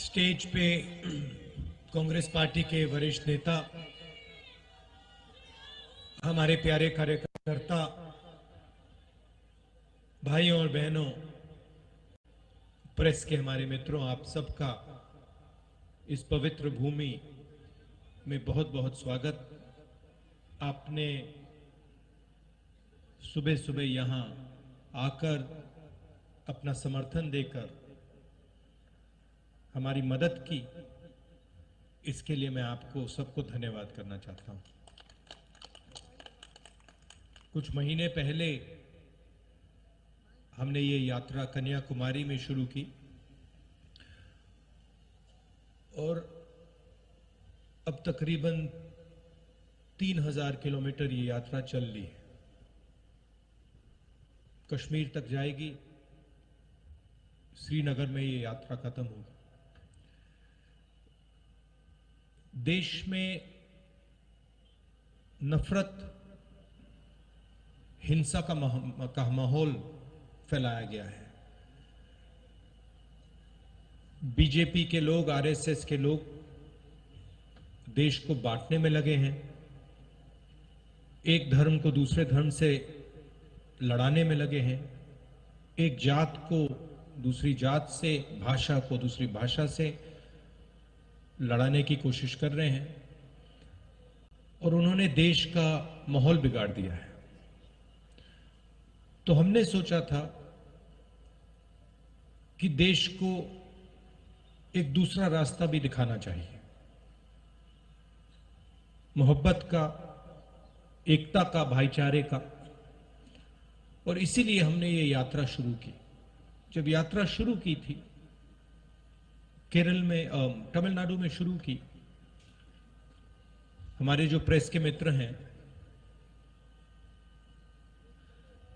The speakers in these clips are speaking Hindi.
स्टेज पे कांग्रेस पार्टी के वरिष्ठ नेता, हमारे प्यारे कार्यकर्ता, भाइयों और बहनों, प्रेस के हमारे मित्रों, आप सबका इस पवित्र भूमि में बहुत बहुत स्वागत। आपने सुबह सुबह यहां आकर अपना समर्थन देकर हमारी मदद की, इसके लिए मैं आपको सबको धन्यवाद करना चाहता हूं। कुछ महीने पहले हमने ये यात्रा कन्याकुमारी में शुरू की और अब तकरीबन 3000 किलोमीटर ये यात्रा चल ली है। कश्मीर तक जाएगी, श्रीनगर में ये यात्रा खत्म होगी। देश में नफरत, हिंसा का माहौल फैलाया गया है। बीजेपी के लोग, आरएसएस के लोग देश को बांटने में लगे हैं, एक धर्म को दूसरे धर्म से लड़ाने में लगे हैं, एक जात को दूसरी जात से, भाषा को दूसरी भाषा से लड़ाने की कोशिश कर रहे हैं और उन्होंने देश का माहौल बिगाड़ दिया है। तो हमने सोचा था कि देश को एक दूसरा रास्ता भी दिखाना चाहिए, मोहब्बत का, एकता का, भाईचारे का। और इसीलिए हमने ये यात्रा शुरू की। जब यात्रा शुरू की थी, केरल में, तमिलनाडु में शुरू की, हमारे जो प्रेस के मित्र हैं,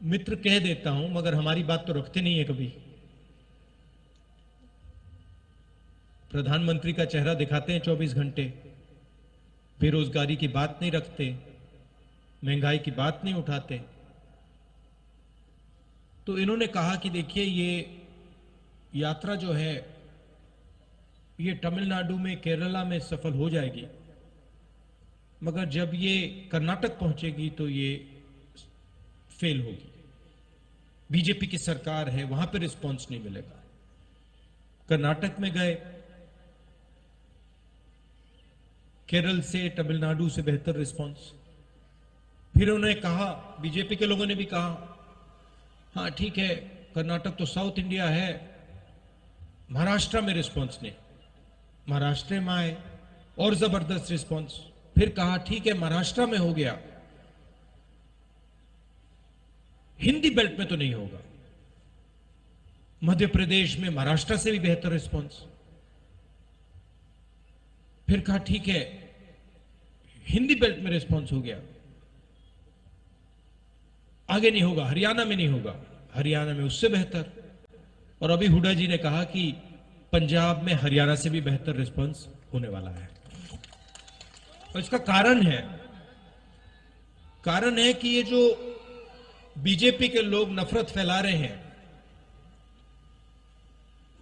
मित्र कह देता हूं मगर हमारी बात तो रखते नहीं है कभी। प्रधानमंत्री का चेहरा दिखाते हैं 24 घंटे, बेरोजगारी की बात नहीं रखते, महंगाई की बात नहीं उठाते। तो इन्होंने कहा कि देखिए, ये यात्रा जो है ये तमिलनाडु में, केरला में सफल हो जाएगी, मगर जब ये कर्नाटक पहुंचेगी तो ये फेल होगी। बीजेपी की सरकार है, वहां पर रिस्पांस नहीं मिलेगा। कर्नाटक में गए, केरल से, तमिलनाडु से बेहतर रिस्पांस। फिर उन्होंने कहा, बीजेपी के लोगों ने भी कहा, हाँ ठीक है, कर्नाटक तो साउथ इंडिया है, महाराष्ट्र में रिस्पांस नहीं। महाराष्ट्र में आए और जबरदस्त रिस्पांस। फिर कहा ठीक है, महाराष्ट्र में हो गया, हिंदी बेल्ट में तो नहीं होगा। मध्य प्रदेश में महाराष्ट्र से भी बेहतर रिस्पांस। फिर कहा ठीक है, हिंदी बेल्ट में रिस्पांस हो गया, आगे नहीं होगा, हरियाणा में नहीं होगा, हरियाणा में उससे बेहतर। और अभी हुड्डा जी ने कहा कि पंजाब में हरियाणा से भी बेहतर रिस्पांस होने वाला है। और इसका कारण है कि ये जो बीजेपी के लोग नफरत फैला रहे हैं,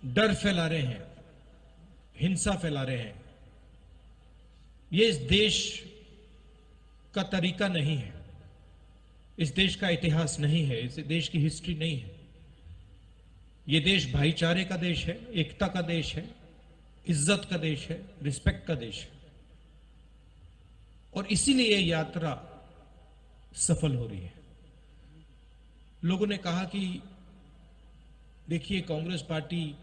डर फैला रहे हैं, हिंसा फैला रहे हैं, ये इस देश का तरीका नहीं है, इस देश का इतिहास नहीं है, इस देश की हिस्ट्री नहीं है। ये देश भाईचारे का देश है, एकता का देश है, इज्जत का देश है, रिस्पेक्ट का देश है। और इसीलिए ये यात्रा सफल हो रही है। लोगों ने कहा कि देखिए, कांग्रेस पार्टी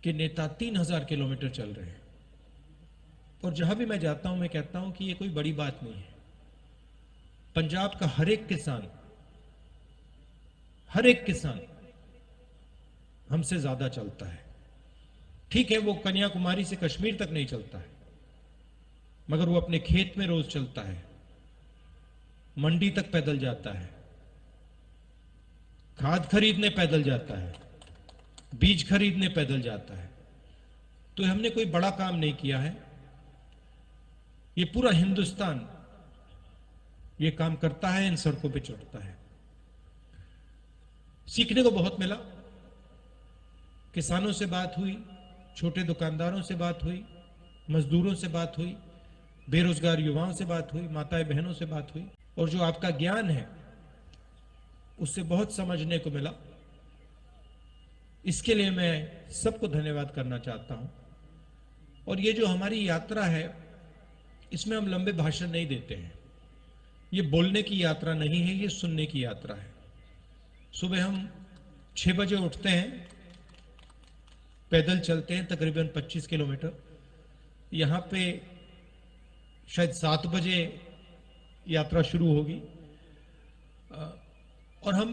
के नेता 3000 किलोमीटर चल रहे हैं। और जहां भी मैं जाता हूं, मैं कहता हूं कि ये कोई बड़ी बात नहीं है। पंजाब का हर एक किसान हमसे ज्यादा चलता है। ठीक है, वो कन्याकुमारी से कश्मीर तक नहीं चलता है, मगर वो अपने खेत में रोज चलता है, मंडी तक पैदल जाता है, खाद खरीदने पैदल जाता है, बीज खरीदने पैदल जाता है। तो हमने कोई बड़ा काम नहीं किया है, ये पूरा हिंदुस्तान ये काम करता है, इन सड़कों पे चढ़ता है। सीखने को बहुत मिला। किसानों से बात हुई, छोटे दुकानदारों से बात हुई, मजदूरों से बात हुई, बेरोजगार युवाओं से बात हुई, माताएं बहनों से बात हुई, और जो आपका ज्ञान है उससे बहुत समझने को मिला। इसके लिए मैं सबको धन्यवाद करना चाहता हूं। और ये जो हमारी यात्रा है, इसमें हम लंबे भाषण नहीं देते हैं। ये बोलने की यात्रा नहीं है, ये सुनने की यात्रा है। सुबह हम 6 बजे उठते हैं, पैदल चलते हैं तकरीबन 25 किलोमीटर। यहां पे शायद 7 बजे यात्रा शुरू होगी और हम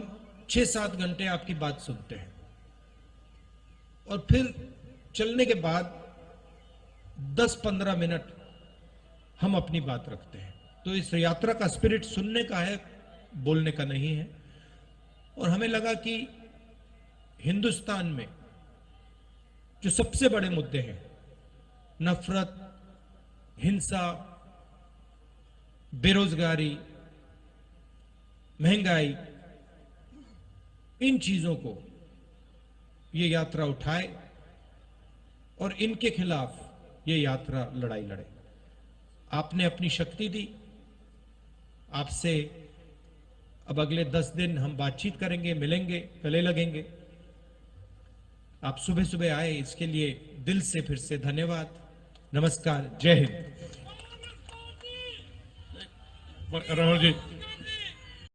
6-7 घंटे आपकी बात सुनते हैं, और फिर चलने के बाद 10-15 मिनट हम अपनी बात रखते हैं। तो इस यात्रा का स्पिरिट सुनने का है, बोलने का नहीं है। और हमें लगा कि हिंदुस्तान में जो सबसे बड़े मुद्दे हैं, नफरत, हिंसा, बेरोजगारी, महंगाई, इन चीजों को ये यात्रा उठाए और इनके खिलाफ ये यात्रा लड़ाई लड़े। आपने अपनी शक्ति दी। आपसे अब अगले 10 दिन हम बातचीत करेंगे, मिलेंगे, गले लगेंगे। आप सुबह सुबह आए, इसके लिए दिल से फिर से धन्यवाद। नमस्कार, जय हिंद। राहुल जी।